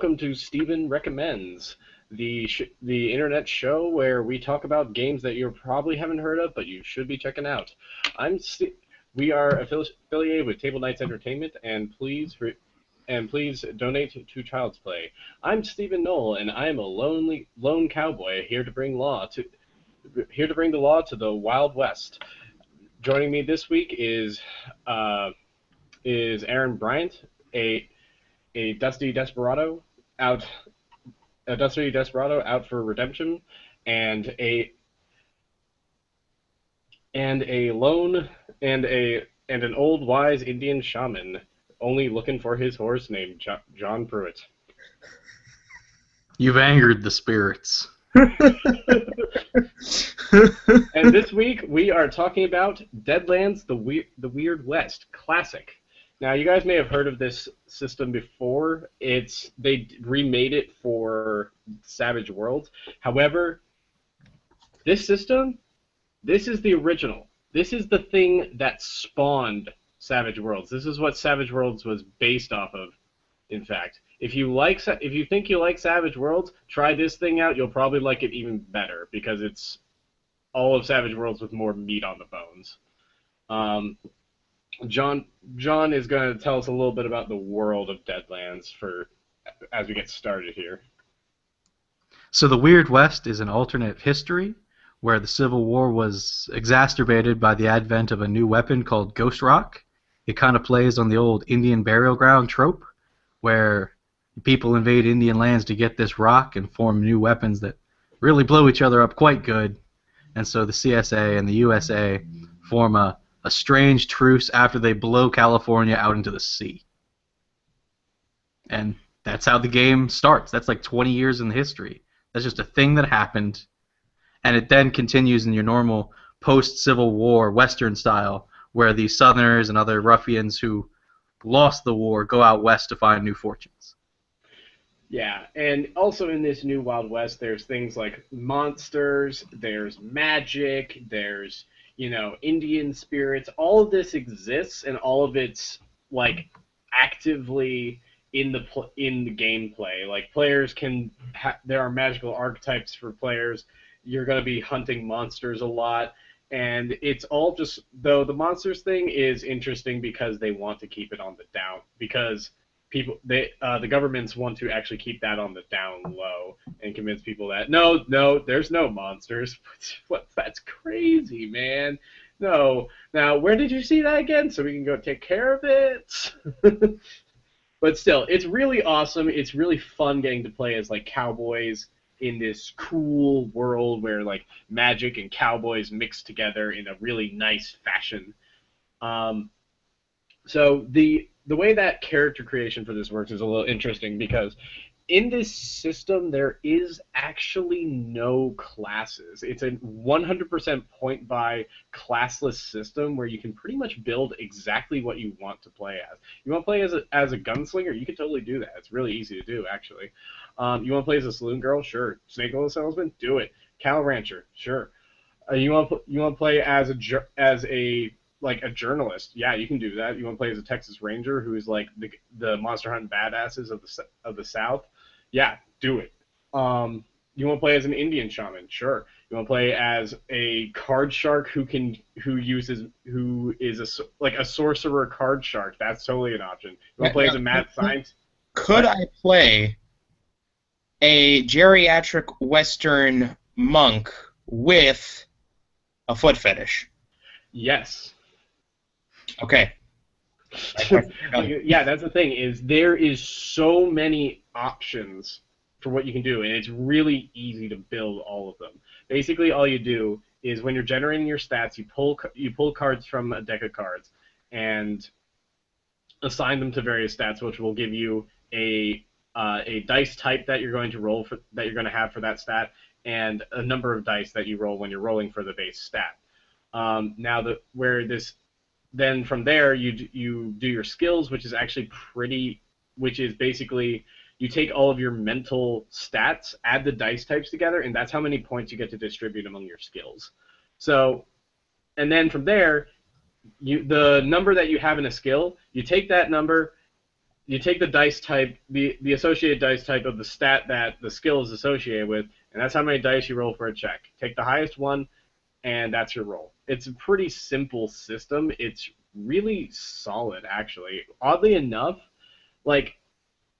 welcome to Steven Recommends, the internet show where we talk about games that you probably haven't heard of, but you should be checking out. We are affiliated with Table Knights Entertainment, and please donate to Child's Play. I'm Stephen Knoll, and I am a lone cowboy here to bring the law to the Wild West. Joining me this week is Aaron Bryant, a dusty desperado out for redemption, and an old wise Indian shaman only looking for his horse named John Pruitt. You've angered the spirits. And this week we are talking about Deadlands: The Weird West Classic. Now, you guys may have heard of this system before. They remade it for Savage Worlds. However, this system, this is the original. This is the thing that spawned Savage Worlds. This is what Savage Worlds was based off of, in fact. If you think you like Savage Worlds, try this thing out. You'll probably like it even better because it's all of Savage Worlds with more meat on the bones. John is going to tell us a little bit about the world of Deadlands as we get started here. So the Weird West is an alternate history where the Civil War was exacerbated by the advent of a new weapon called Ghost Rock. It kind of plays on the old Indian burial ground trope where people invade Indian lands to get this rock and form new weapons that really blow each other up quite good. And so the CSA and the USA form a strange truce after they blow California out into the sea. And that's how the game starts. That's like 20 years in the history. That's just a thing that happened. And it then continues in your normal post-Civil War Western style, where the Southerners and other ruffians who lost the war go out west to find new fortunes. Yeah, and also in this new Wild West, there's things like monsters, there's magic, there's Indian spirits. All of this exists, and all of it's like actively in the gameplay. Like players there are magical archetypes for players. You're going to be hunting monsters a lot, and it's all just though the monsters thing is interesting because they want to keep it on the down because the governments want to actually keep that on the down low and convince people that no, there's no monsters. What? That's crazy, man. No. Now, where did you see that again? So we can go take care of it. But still, it's really awesome. It's really fun getting to play as like cowboys in this cool world where like magic and cowboys mix together in a really nice fashion. So the way that character creation for this works is a little interesting because in this system there is actually no classes. It's a 100% point by classless system where you can pretty much build exactly what you want to play as. You want to play as a gunslinger? You can totally do that. It's really easy to do, actually. You want to play as a saloon girl? Sure. Snake oil salesman? Do it. Cattle rancher? Sure. You want to play as a journalist? Yeah, you can do that. You want to play as a Texas Ranger who is like the monster hunting badasses of the South? Yeah, do it. You want to play as an Indian shaman? Sure. You want to play as a card shark who is a sorcerer card shark? That's totally an option. You want to play as a mad scientist? Could I play a geriatric Western monk with a foot fetish? Yes. Okay. Yeah, that's the thing, is there is so many options for what you can do, and it's really easy to build all of them. Basically, all you do is when you're generating your stats, you pull cards from a deck of cards and assign them to various stats, which will give you a dice type that you're going to have for that stat, and a number of dice that you roll when you're rolling for the base stat. Then from there you do your skills, which is basically you take all of your mental stats, add the dice types together, and that's how many points you get to distribute among your skills. So, and then from there, the number that you have in a skill, you take that number, you take the dice type, the associated dice type of the stat that the skill is associated with, and that's how many dice you roll for a check. Take the highest one, and that's your roll. It's a pretty simple system. It's really solid, actually. Oddly enough, like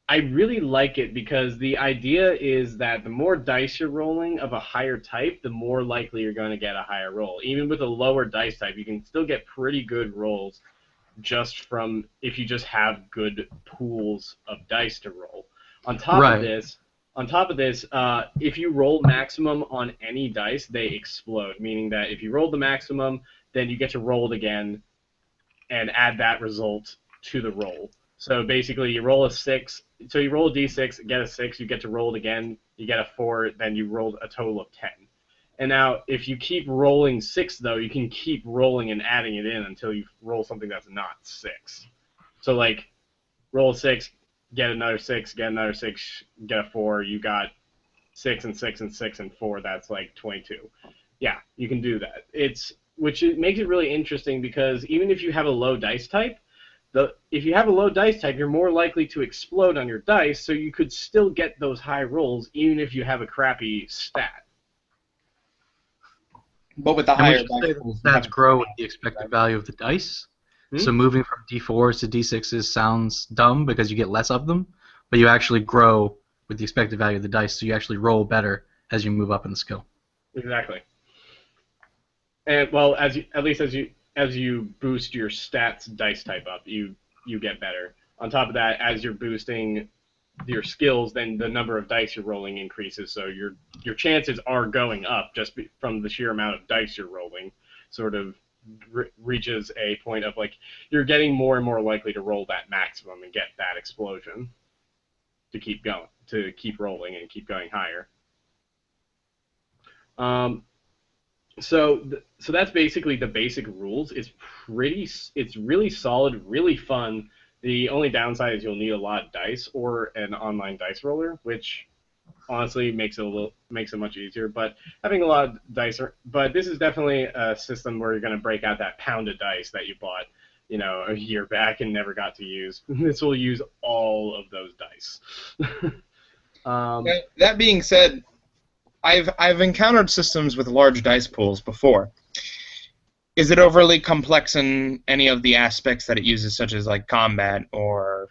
I really like it because the idea is that the more dice you're rolling of a higher type, the more likely you're going to get a higher roll. Even with a lower dice type, you can still get pretty good rolls just from if you just have good pools of dice to roll. On top of Right. this, if you roll maximum on any dice, they explode. Meaning that if you roll the maximum, then you get to roll it again and add that result to the roll. So basically, you roll a 6. So you roll a d6, get a 6, you get to roll it again, you get a 4, then you roll a total of 10. And now, if you keep rolling 6, though, you can keep rolling and adding it in until you roll something that's not 6. So, like, roll a 6, get another 6, get another 6, get a 4, you got 6 and 6 and 6 and 4, that's like 22. Yeah, you can do that. Which makes it really interesting because even if you have a low dice type, if you have a low dice type, you're more likely to explode on your dice, so you could still get those high rolls even if you have a crappy stat. But with the And we higher should dice say that rolls, the you stats have grow with the expected value of the dice. Hmm? So moving from d4s to d6s sounds dumb because you get less of them, but you actually grow with the expected value of the dice, so you actually roll better as you move up in the skill. Exactly. And well, as you boost your stats dice type up, you get better. On top of that, as you're boosting your skills, then the number of dice you're rolling increases, so your chances are going up just from the sheer amount of dice you're rolling. Sort of reaches a point of like you're getting more and more likely to roll that maximum and get that explosion to keep going, to keep rolling and keep going higher. Um, so that's basically the basic rules. It's really solid, really fun. The only downside is you'll need a lot of dice or an online dice roller, which honestly makes it much easier. But having a lot of dice, but this is definitely a system where you're going to break out that pound of dice that you bought, a year back and never got to use. This will use all of those dice. um, that being said, I've encountered systems with large dice pools before. Is it overly complex in any of the aspects that it uses, such as like combat or?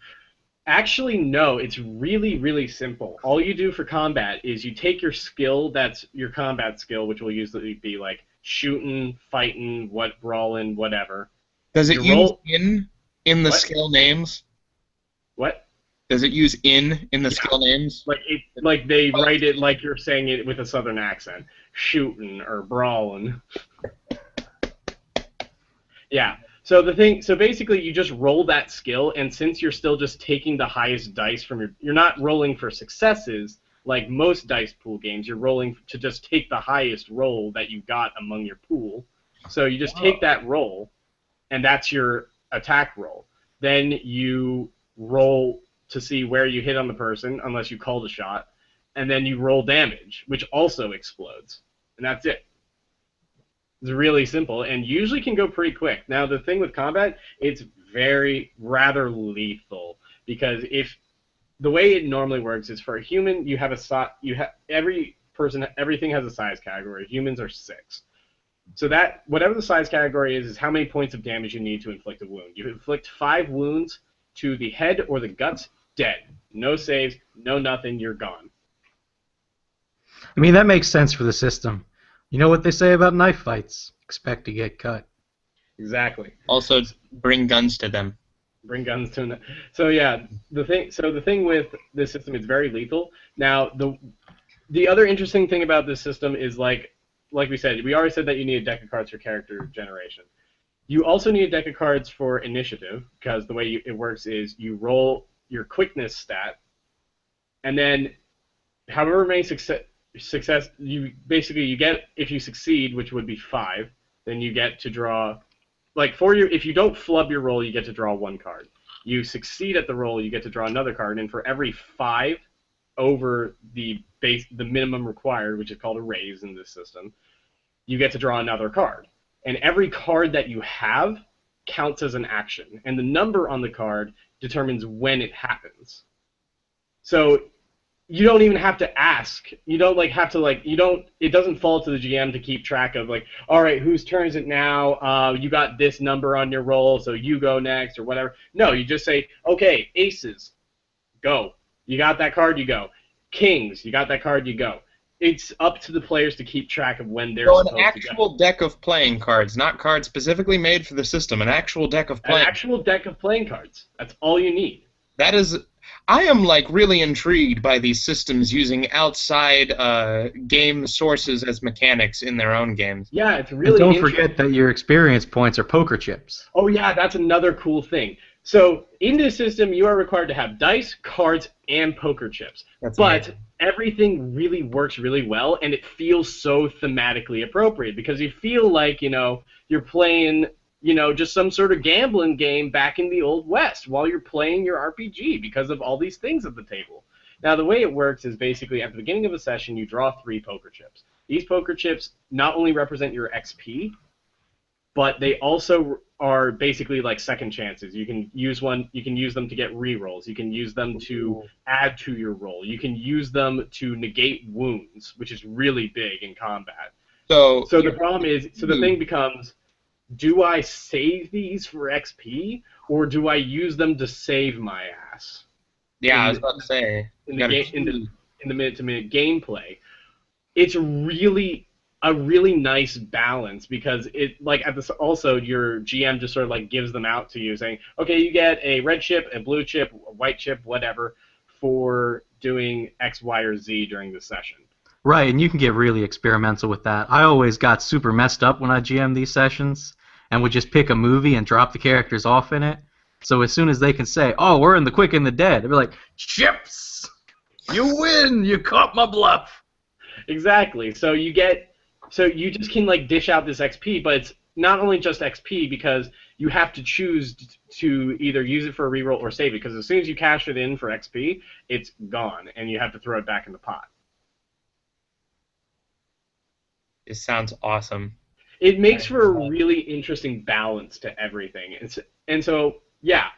Actually, no. It's really, really simple. All you do for combat is you take your skill, that's your combat skill, which will usually be like shooting, fighting, brawling, whatever. Does it You use roll in the what? skill names? What? Does it use in the Yeah. skill names? Like they write it like you're saying it with a southern accent. Shooting or brawling. Yeah. So basically, you just roll that skill, and since you're still just taking the highest dice from you're not rolling for successes like most dice pool games. You're rolling to just take the highest roll that you got among your pool. So you just take that roll, and that's your attack roll. Then you roll to see where you hit on the person, unless you called a shot, and then you roll damage, which also explodes, and that's it. It's really simple and usually can go pretty quick. Now the thing with combat, it's rather lethal because if the way it normally works is for a human, you have everything has a size category. Humans are 6. So that whatever the size category is how many points of damage you need to inflict a wound. You inflict 5 wounds to the head or the guts, dead. No saves, no nothing, you're gone. I mean, that makes sense for the system. You know what they say about knife fights? Expect to get cut. Exactly. Also, bring guns to them. Bring guns to them. So yeah, the thing with this system is very lethal. Now the other interesting thing about this system is like we said, we already said that you need a deck of cards for character generation. You also need a deck of cards for initiative because the way it works is you roll your quickness stat, and then however many success you get if you succeed, which would be 5, then you get to draw. Like if you don't flub your roll, you get to draw 1 card. You succeed at the roll, you get to draw another card, and for every 5 over the minimum required, which is called a raise in this system, you get to draw another card. And every card that you have counts as an action, and the number on the card determines when it happens. So you don't even have to ask. You don't have to you don't. It doesn't fall to the GM to keep track of all right, whose turn is it now? You got this number on your roll, so you go next or whatever. No, you just say, okay, aces, go. You got that card, you go. Kings, you got that card, you go. It's up to the players to keep track of when they're supposed to go. An actual deck of playing cards, not cards specifically made for the system. An actual deck of playing. An actual deck of playing cards. That's all you need. That is. I am really intrigued by these systems using outside game sources as mechanics in their own games. Yeah, it's really. And don't forget that your experience points are poker chips. Oh yeah, that's another cool thing. So in this system, you are required to have dice, cards, and poker chips. That's but amazing. Everything really works really well, and it feels so thematically appropriate because you feel like you're playing. Just some sort of gambling game back in the Old West while you're playing your RPG because of all these things at the table. Now, the way it works is basically at the beginning of a session, you draw 3 poker chips. These poker chips not only represent your XP, but they also are basically like second chances. You can use them to get rerolls. You can use them to add to your roll. You can use them to negate wounds, which is really big in combat. So the problem is, the thing becomes, do I save these for XP, or do I use them to save my ass? Yeah, I was about to say. In the minute-to-minute gameplay, it's really a really nice balance because it also your GM just sort of gives them out to you, saying, okay, you get a red chip, a blue chip, a white chip, whatever, for doing X, Y, or Z during the session. Right, and you can get really experimental with that. I always got super messed up when I GM these sessions and would just pick a movie and drop the characters off in it. So as soon as they can say, oh, we're in The Quick and the Dead, they'd be like, chips! You win! You caught my bluff! Exactly. So you just can dish out this XP, but it's not only just XP because you have to choose to either use it for a reroll or save it, because as soon as you cash it in for XP, it's gone, and you have to throw it back in the pot. It sounds awesome. It makes for a really interesting balance to everything. And so, yeah,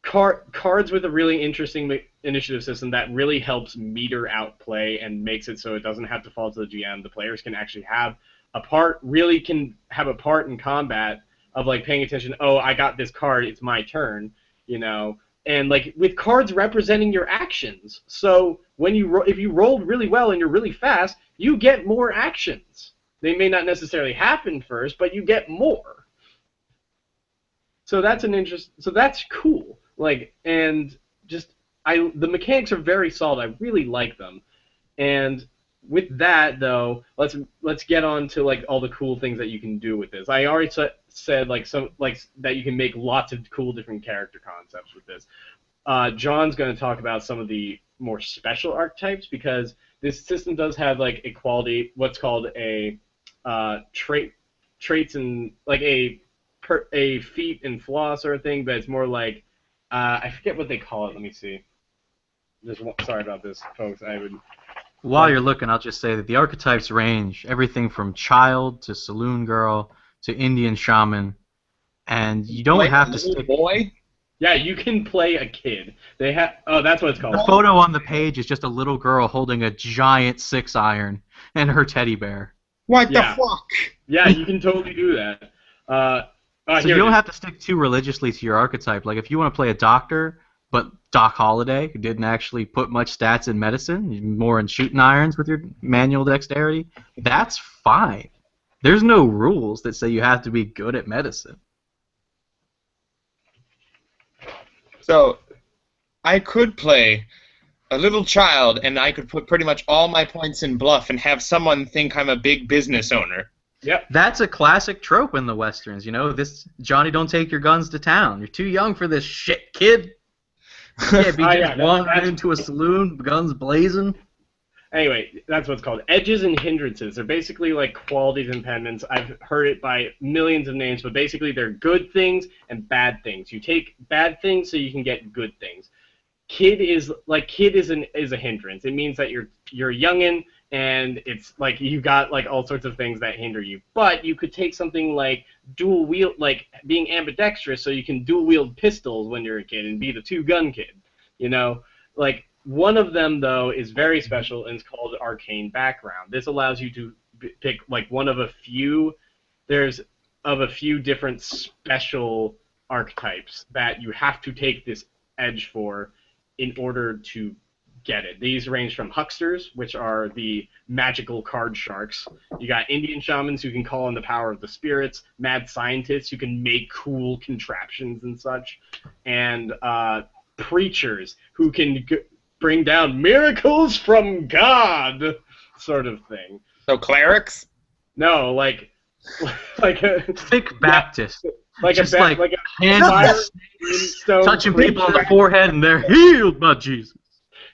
cards with a really interesting initiative system that really helps meter out play and makes it so it doesn't have to fall to the GM. The players can actually have a part in combat of paying attention, oh, I got this card, it's my turn, and with cards representing your actions. So when if you rolled really well and you're really fast, you get more actions. They may not necessarily happen first, but you get more. So that's So that's cool. And just the mechanics are very solid. I really like them. And with that though, let's get on to all the cool things that you can do with this. I already said that you can make lots of cool different character concepts with this. John's going to talk about some of the more special archetypes because this system does have a quality, what's called a traits and a feat and flaw sort of thing, but it's more I forget what they call it. Let me see. Sorry about this, folks. While you're looking, I'll just say that the archetypes range everything from child to saloon girl to Indian shaman, and you don't have to stick. Boy. Yeah, you can play a kid. They have. Oh, that's what it's called. The photo on the page is just a little girl holding a giant 6-iron and her teddy bear. What the fuck? Yeah, you can totally do that. So you don't have to stick too religiously to your archetype. If you want to play a doctor, but Doc Holliday, who didn't actually put much stats in medicine, more in shooting irons with your manual dexterity, that's fine. There's no rules that say you have to be good at medicine. So, I could play a little child, and I could put pretty much all my points in bluff and have someone think I'm a big business owner. Yep. That's a classic trope in the Westerns, this Johnny, don't take your guns to town. You're too young for this shit, kid. Yeah, be wandering into a saloon, guns blazing. Anyway, that's what's called edges and hindrances. They're basically qualities and pendants. I've heard it by millions of names, but basically they're good things and bad things. You take bad things so you can get good things. kid is a hindrance. It means that you're a youngin, and it's like you got like all sorts of things that hinder you. But you could take something like dual wield, like being ambidextrous, so you can dual wield pistols when you're a kid and be the two gun kid. You know, like one of them though is very special and it's called Arcane Background. This allows you to pick like one of a few. There's of a few different special archetypes that you have to take this edge for in order to get it. These range from hucksters, which are the magical card sharks. You got Indian shamans who can call on the power of the spirits, mad scientists who can make cool contraptions and such, and preachers who can bring down miracles from God, sort of thing. So clerics? No, like a Thick Baptist. like Just a like like a hands fire brimstone touching people on the preacher. forehead and they're healed by Jesus.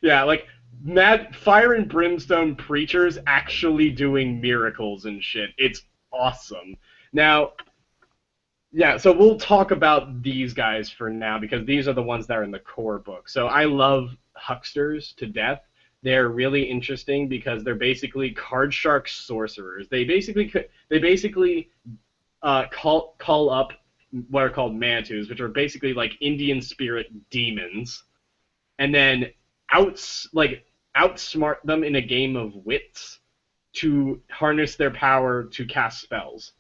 Yeah, like mad fire and brimstone preachers actually doing miracles and shit. It's awesome. Now, yeah, so we'll talk about these guys for now because these are the ones that are in the core book. So I love hucksters to death. They're really interesting because they're basically card shark sorcerers. They basically call up what are called mantus, which are basically like Indian spirit demons, and then outsmart them in a game of wits to harness their power to cast spells.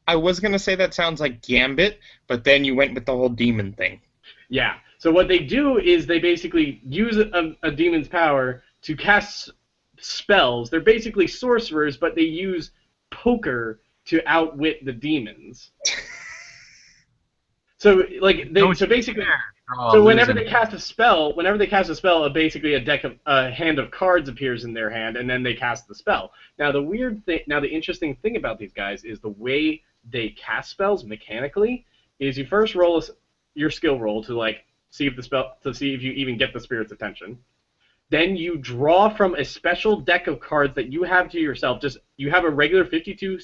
I was going to say that sounds like Gambit, but then you went with the whole demon thing. Yeah. So what they do is they basically use a demon's power to cast spells. They're basically sorcerers, but they use poker to outwit the demons. So like so basically, so whenever they cast a spell, basically a hand of cards appears in their hand, and then they cast the spell. Now the interesting thing about these guys is the way they cast spells mechanically is you first roll your skill roll to like see if you even get the spirit's attention. Then you draw from a special deck of cards that you have to yourself. You have a regular 52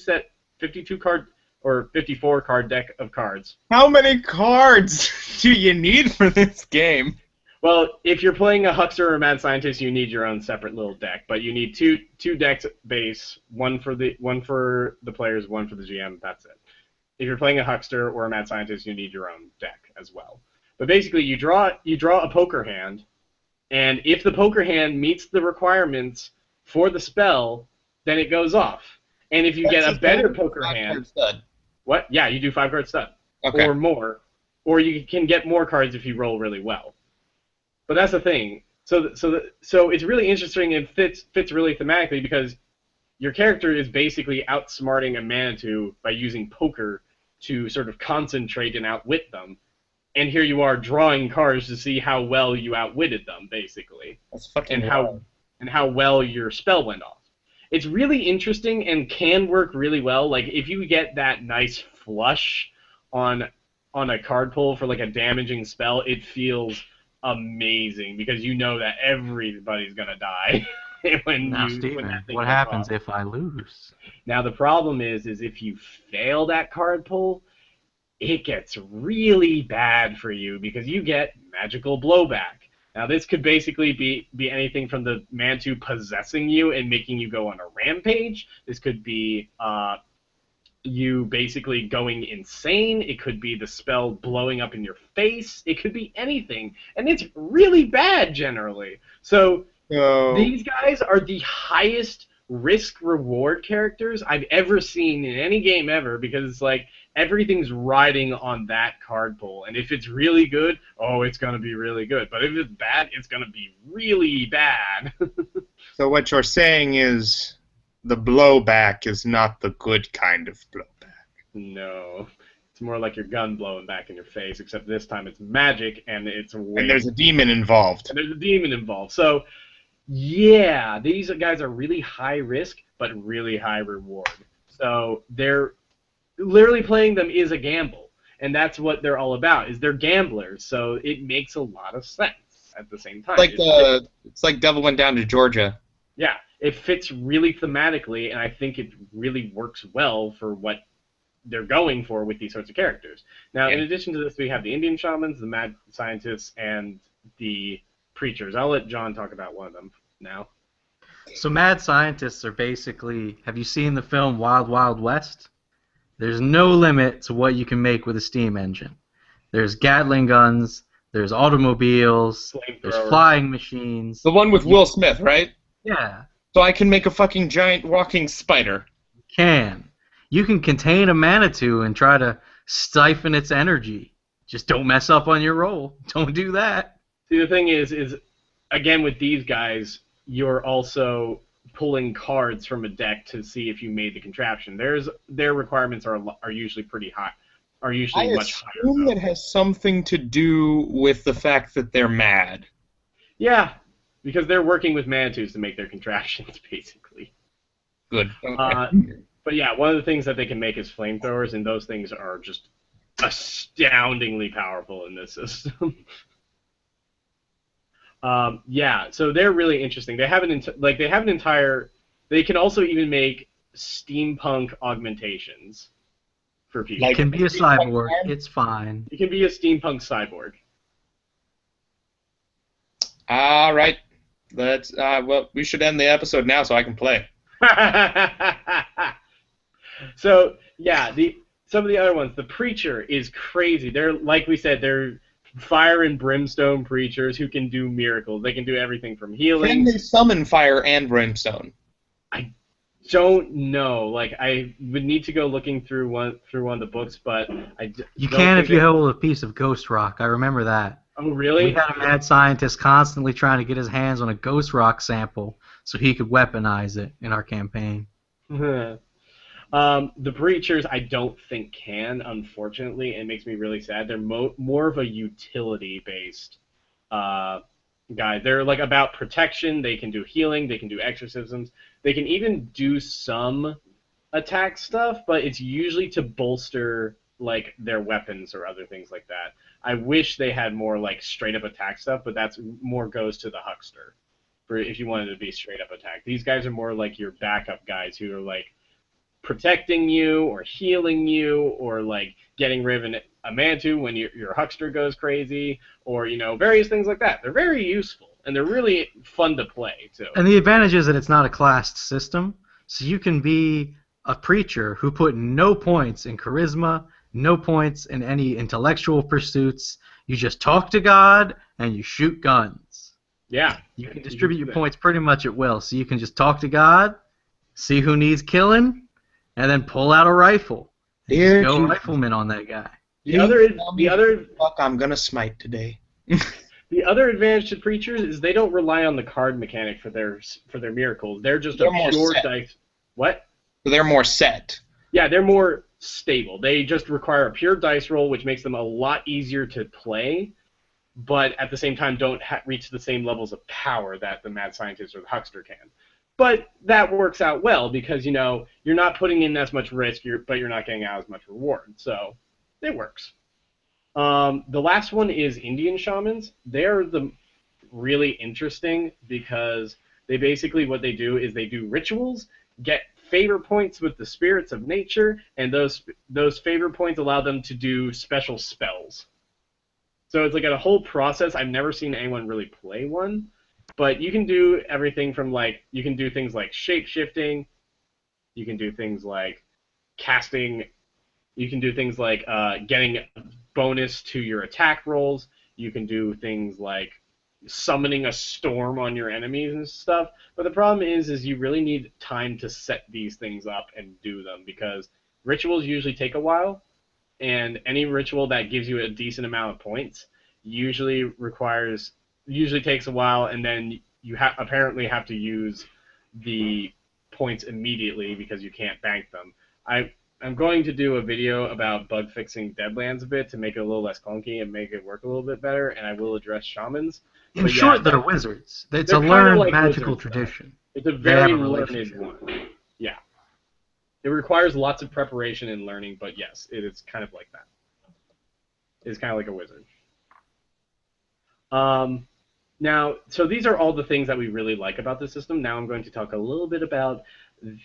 card or 54 card deck of cards. How many cards do you need for this game? Well, if you're playing a huckster or a mad scientist, you need your own separate little deck. But you need two decks base, one for the players, one for the GM. That's it. If you're playing a huckster or a mad scientist, you need your own deck as well. But basically, you draw a poker hand, and if the poker hand meets the requirements for the spell, then it goes off. And if you get a better poker hand, what? Yeah, you do 5-card stud or more, or you can get more cards if you roll really well. But that's the thing. So it's really interesting and fits really thematically because your character is basically outsmarting a Manitou by using poker to sort of concentrate and outwit them. And here you are drawing cards to see how well you outwitted them, basically. That's fucking and how well your spell went off. It's really interesting and can work really well. Like if you get that nice flush on a card pull for like a damaging spell, it feels amazing because you know that everybody's gonna die when that thing what happens if I lose? Now the problem is if you fail that card pull, it gets really bad for you because you get magical blowback. Now this could basically be anything from the Mantu possessing you and making you go on a rampage. This could be you basically going insane. It could be the spell blowing up in your face. It could be anything. And it's really bad generally. So these guys are the highest risk-reward characters I've ever seen in any game ever because it's like everything's riding on that card pull. And if it's really good, it's going to be really good. But if it's bad, it's going to be really bad. So what you're saying is the blowback is not the good kind of blowback. No. It's more like your gun blowing back in your face, except this time it's magic and it's And there's a demon involved. So, yeah, these guys are really high risk, but really high reward. So they're literally playing them is a gamble, and that's what they're all about. Is they're gamblers, so it makes a lot of sense at the same time. It's like Devil Went Down to Georgia. Yeah, it fits really thematically, and I think it really works well for what they're going for with these sorts of characters. Now, in addition to this, we have the Indian shamans, the mad scientists, and the preachers. I'll let John talk about one of them now. So mad scientists are basically, have you seen the film Wild Wild West? There's no limit to what you can make with a steam engine. There's Gatling guns, there's automobiles, there's Flamethrowers. flying machines. The one with Will Smith, right? Yeah, So I can make a fucking giant walking spider. can. You can contain a Manitou and try to siphon its energy. Just don't mess up on your roll. Don't do that. See, the thing is again with these guys, you're also pulling cards from a deck to see if you made the contraption. Their requirements are usually pretty high, are usually I much higher. assume it has something to do with the fact that they're mad. Yeah, because they're working with Manitous to make their contraptions, basically. Good. Okay. But yeah, one of the things that they can make is flamethrowers, and those things are just astoundingly powerful in this system. Yeah, so they're really interesting. They have an entire. They can also even make steampunk augmentations for people. You can be a cyborg. It's fine. You can be a steampunk cyborg. All right. Let's. Well, we should end the episode now so I can play. So yeah, some of the other ones. The preacher is crazy. They're like we said, they're fire and brimstone preachers who can do miracles. They can do everything from healing. Can they summon fire and brimstone? I don't know. Like I would need to go looking through one of the books, but You can if you hold a piece of ghost rock. I remember that. Oh really? We had a mad scientist constantly trying to get his hands on a ghost rock sample so he could weaponize it in our campaign. The preachers, I don't think can, unfortunately. It makes me really sad. They're more of a utility-based guy. They're like about protection. They can do healing. They can do exorcisms. They can even do some attack stuff, but it's usually to bolster like their weapons or other things like that. I wish they had more like straight-up attack stuff, but that's more goes to the huckster for if you wanted to be straight-up attack. These guys are more like your backup guys who are like protecting you or healing you or like getting rid of a Manitou when your huckster goes crazy or various things like that. They're very useful and they're really fun to play too. And the advantage is that it's not a classed system, so you can be a preacher who put no points in charisma, no points in any intellectual pursuits. You just talk to God and you shoot guns. Yeah. You can distribute your points pretty much at will, so you can just talk to God, see who needs killing, and then pull out a rifle. And go rifleman on that guy. The other fuck I'm gonna smite today. The other advantage to preachers is they don't rely on the card mechanic for their miracles. They're just They're a more pure set. dice. What? So they're more set. Yeah, they're more stable. They just require a pure dice roll, which makes them a lot easier to play, but at the same time don't reach the same levels of power that the mad scientist or the huckster can. But that works out well because, you're not putting in as much risk, but you're not getting out as much reward. So it works. The last one is Indian shamans. They're really interesting because they basically, what they do is they do rituals, get favor points with the spirits of nature, and those favor points allow them to do special spells. So it's like a whole process. I've never seen anyone really play one. But you can do everything from you can do things like shape-shifting, you can do things like casting, you can do things like getting a bonus to your attack rolls, you can do things like summoning a storm on your enemies and stuff. But the problem is you really need time to set these things up and do them because rituals usually take a while, and any ritual that gives you a decent amount of points usually takes a while, and then you apparently have to use the points immediately because you can't bank them. I'm going to do a video about bug fixing Deadlands a bit to make it a little less clunky and make it work a little bit better, and I will address shamans. In short, they're wizards. It's a learned like magical tradition. It's a very learned one. Yeah. It requires lots of preparation and learning, but yes, it is kind of like that. It's kind of like a wizard. Now, so these are all the things that we really like about the system. Now I'm going to talk a little bit about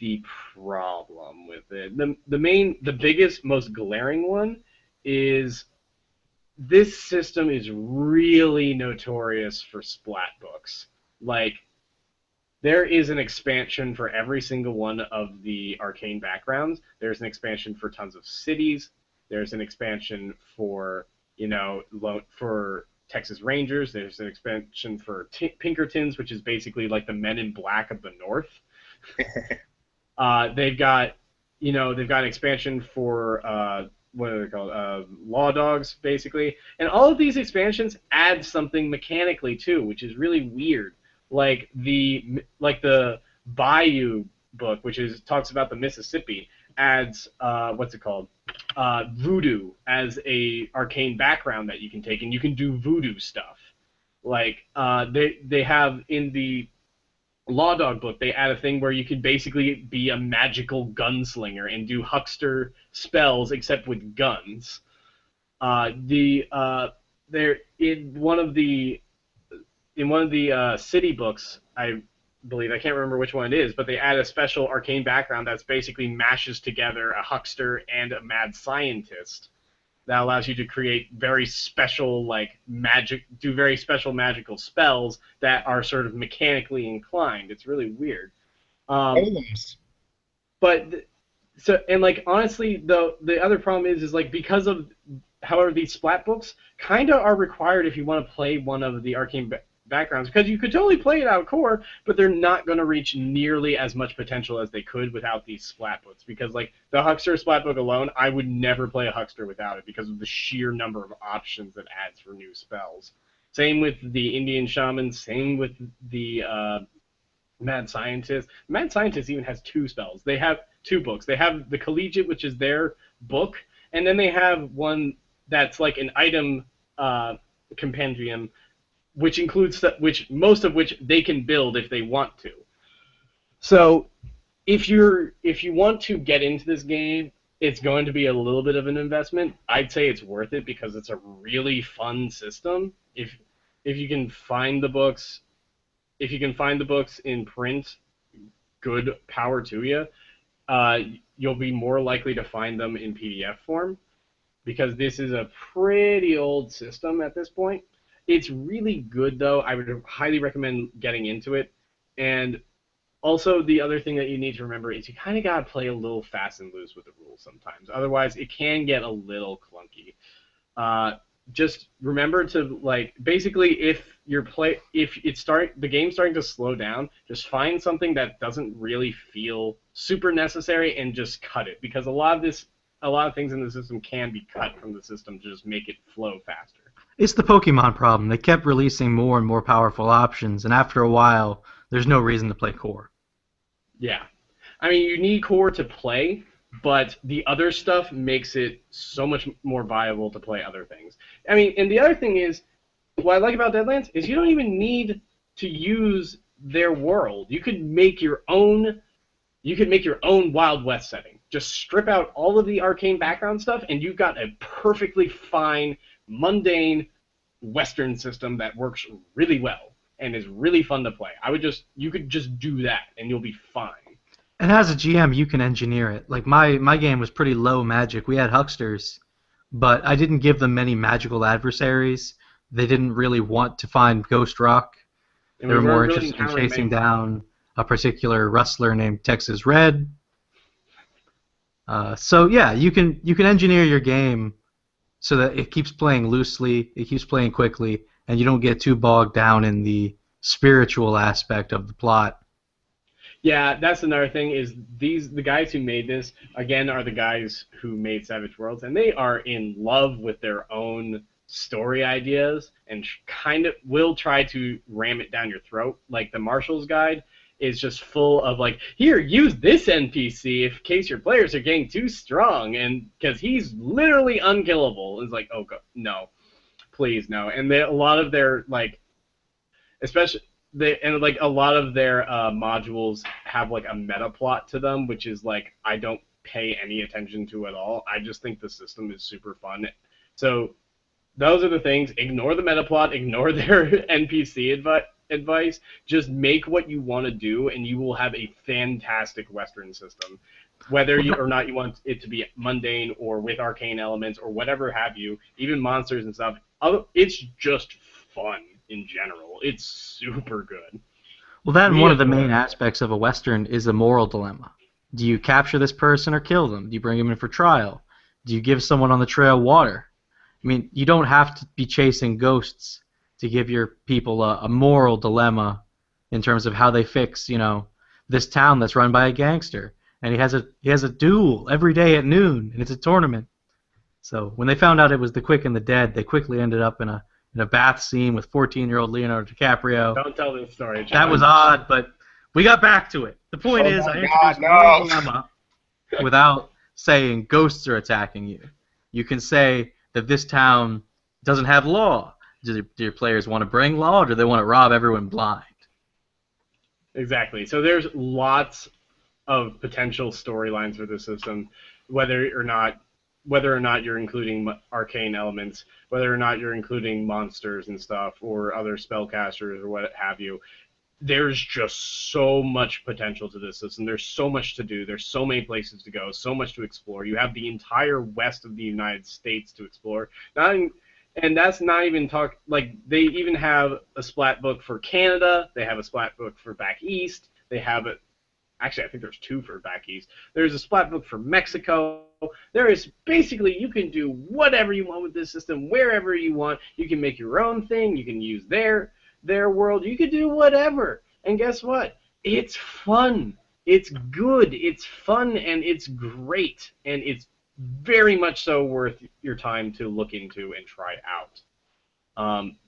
the problem with it. The biggest, most glaring one is this system is really notorious for splat books. Like, there is an expansion for every single one of the arcane backgrounds. There's an expansion for tons of cities. There's an expansion for, for Texas Rangers. There's an expansion for Pinkertons, which is basically like the Men in Black of the North. They've got, they've got an expansion for what are they called? Law Dogs, basically. And all of these expansions add something mechanically too, which is really weird. Like the Bayou book, which talks about the Mississippi, adds what's it called? Voodoo as a arcane background that you can take, and you can do voodoo stuff. Like they have in the Law Dog book, they add a thing where you can basically be a magical gunslinger and do huckster spells except with guns. They're in one of the city books, I believe, I can't remember which one it is, but they add a special arcane background that's basically mashes together a huckster and a mad scientist that allows you to create very special, do very special magical spells that are sort of mechanically inclined. It's really weird. But honestly, the other problem is because of however these splat books kind of are required if you want to play one of the arcane backgrounds, because you could totally play it out core, but they're not going to reach nearly as much potential as they could without these splat books. Because the Huckster splat book alone, I would never play a Huckster without it because of the sheer number of options it adds for new spells. Same with the Indian Shaman, same with the Mad Scientist. Mad Scientist even has 2 spells. They have 2 books. They have the Collegiate, which is their book, and then they have one that's like an item compendium, which includes most of which they can build if they want to. So if you want to get into this game, it's going to be a little bit of an investment. I'd say it's worth it because it's a really fun system. If you can find the books, in print, good power to you. You'll be more likely to find them in PDF form because this is a pretty old system at this point. It's really good, though. I would highly recommend getting into it. And also, the other thing that you need to remember is you kind of got to play a little fast and loose with the rules sometimes. Otherwise, it can get a little clunky. Just remember to, basically, if the game's starting to slow down, just find something that doesn't really feel super necessary and just cut it. Because a lot of things in the system can be cut from the system to just make it flow faster. It's the Pokemon problem. They kept releasing more and more powerful options, and after a while, there's no reason to play core. Yeah. I mean, you need core to play, but the other stuff makes it so much more viable to play other things. I mean, and the other thing is, what I like about Deadlands is you don't even need to use their world. You could make your own Wild West setting. Just strip out all of the arcane background stuff, and you've got a perfectly fine, mundane Western system that works really well and is really fun to play. You could just do that, and you'll be fine. And as a GM, you can engineer it. Like my game was pretty low magic. We had hucksters, but I didn't give them many magical adversaries. They didn't really want to find Ghost Rock. They were more interested in chasing down a particular rustler named Texas Red. So yeah, you can engineer your game so that it keeps playing loosely, it keeps playing quickly, and you don't get too bogged down in the spiritual aspect of the plot. Yeah, that's another thing is the guys who made this, again, are the guys who made Savage Worlds, and they are in love with their own story ideas and kind of will try to ram it down your throat. Like the Marshal's Guide is just full of here, use this NPC in case your players are getting too strong, and because he's literally unkillable. It's oh God, no, please no. And a lot of their especially a lot of their modules have a meta plot to them, which is I don't pay any attention to at all. I just think the system is super fun. So those are the things. Ignore the meta plot. Ignore their NPC advice. Just make what you want to do, and you will have a fantastic Western system. Whether Well, you or not you want it to be mundane or with arcane elements or whatever have you, even monsters and stuff, it's just fun in general. It's super good. then We one of the adore main it. aspects of a Western is a moral dilemma. Do you capture this person or kill them? Do you bring them in for trial? Do you give someone on the trail water? I mean, you don't have to be chasing ghosts to give your people a moral dilemma in terms of how they fix, this town that's run by a gangster, and he has a duel every day at noon, and it's a tournament. So when they found out it was The Quick and the Dead, they quickly ended up in a bath scene with 14-year-old Leonardo DiCaprio. Don't tell this story, That was John. odd, but we got back to it. The point Oh is, my I God, introduced moral no! dilemma without saying ghosts are attacking you. You can say that this town doesn't have law. Do your players want to bring law, or do they want to rob everyone blind? Exactly. So there's lots of potential storylines for the system, whether or not you're including arcane elements, whether or not you're including monsters and stuff, or other spellcasters or what have you. There's just so much potential to this system. There's so much to do. There's so many places to go. So much to explore. You have the entire west of the United States to explore. And that's not even they even have a splat book for Canada. They have a splat book for back east. They have it. Actually, I think there's two for back east. There's a splat book for Mexico. There is basically, you can do whatever you want with this system, wherever you want. You can make your own thing. You can use their world. You can do whatever. And guess what? It's fun. It's good. It's fun, and it's great. And it's very much so worth your time to look into and try out.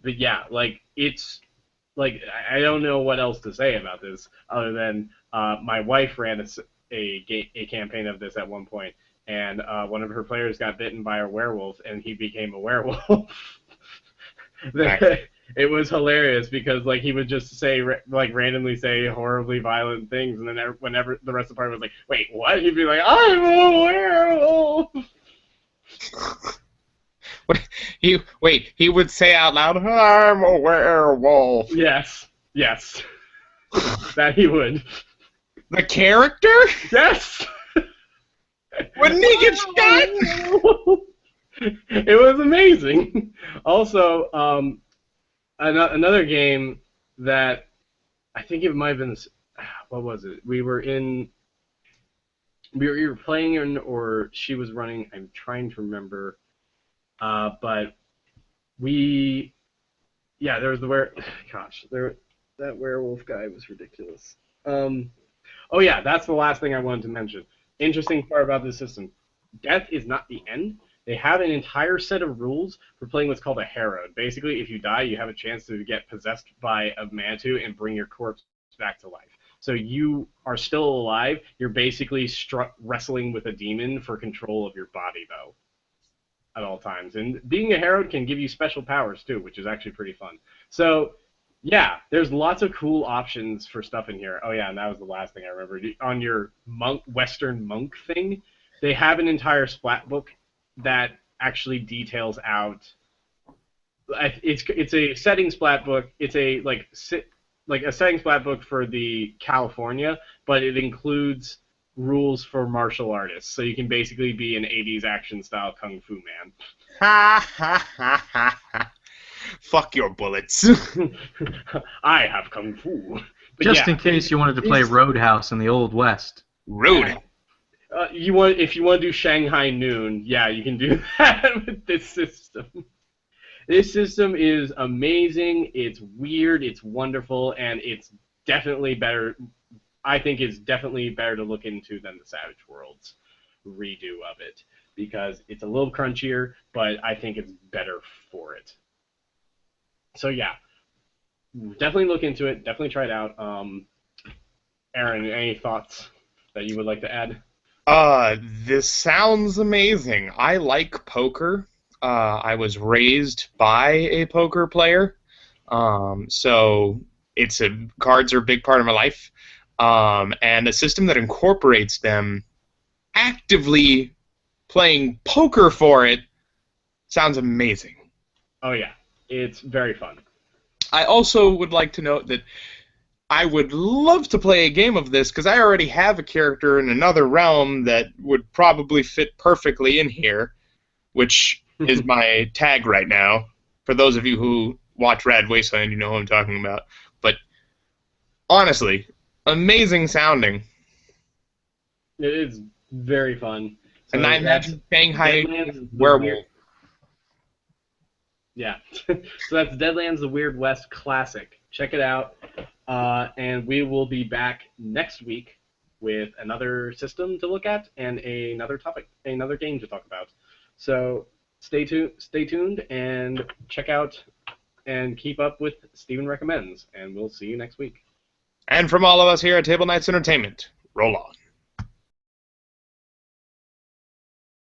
But yeah, it's I don't know what else to say about this other than my wife ran a campaign of this at one point, and one of her players got bitten by a werewolf, and he became a werewolf. It was hilarious because he would just say randomly say horribly violent things, and then whenever the rest of the party was like, "Wait, what?" He'd be like, "I'm a werewolf." He would say out loud, "I'm a werewolf." Yes, yes, that he would. The character? Yes. Wouldn't he get shot? It was amazing. Also, another game that I think it might have been, what was it? We were either playing in or she was running. I'm trying to remember, but there was that werewolf guy was ridiculous. Oh yeah, that's the last thing I wanted to mention. Interesting part about this system: death is not the end. They have an entire set of rules for playing what's called a herald. Basically, if you die, you have a chance to get possessed by a manitou and bring your corpse back to life. So you are still alive. You're basically wrestling with a demon for control of your body, though, at all times. And being a herald can give you special powers, too, which is actually pretty fun. So, yeah, there's lots of cool options for stuff in here. Oh, yeah, and that was the last thing I remember. On your Western monk thing, they have an entire splat book that actually details out. It's a setting splat book. It's a a setting splat book for the California, but it includes rules for martial artists. So you can basically be an 80s action style kung fu man. Ha ha ha ha ha. Fuck your bullets. I have kung fu. But Just yeah, in case you wanted to play Roadhouse in the Old West. Rude. If you want to do Shanghai Noon, yeah, you can do that with this system. This system is amazing. It's weird. It's wonderful, and it's definitely better. I think it's definitely better to look into than the Savage Worlds redo of it because it's a little crunchier, but I think it's better for it. So yeah, definitely look into it. Definitely try it out. Aaron, any thoughts that you would like to add? This sounds amazing. I like poker. I was raised by a poker player, so cards are a big part of my life, and a system that incorporates them actively playing poker for it sounds amazing. Oh yeah, it's very fun. I also would like to note that I would love to play a game of this because I already have a character in another realm that would probably fit perfectly in here, which is my tag right now. For those of you who watch Rad Wasteland, you know who I'm talking about. But honestly, amazing sounding. It is very fun. And I So that's imagine Shanghai Deadlands, the werewolf. weird. Yeah. So that's Deadlands, the Weird West classic. Check it out. And we will be back next week with another system to look at and another topic, another game to talk about. So stay tuned, and check out and keep up with Steven Recommends. And we'll see you next week. And from all of us here at Table Knights Entertainment, roll on.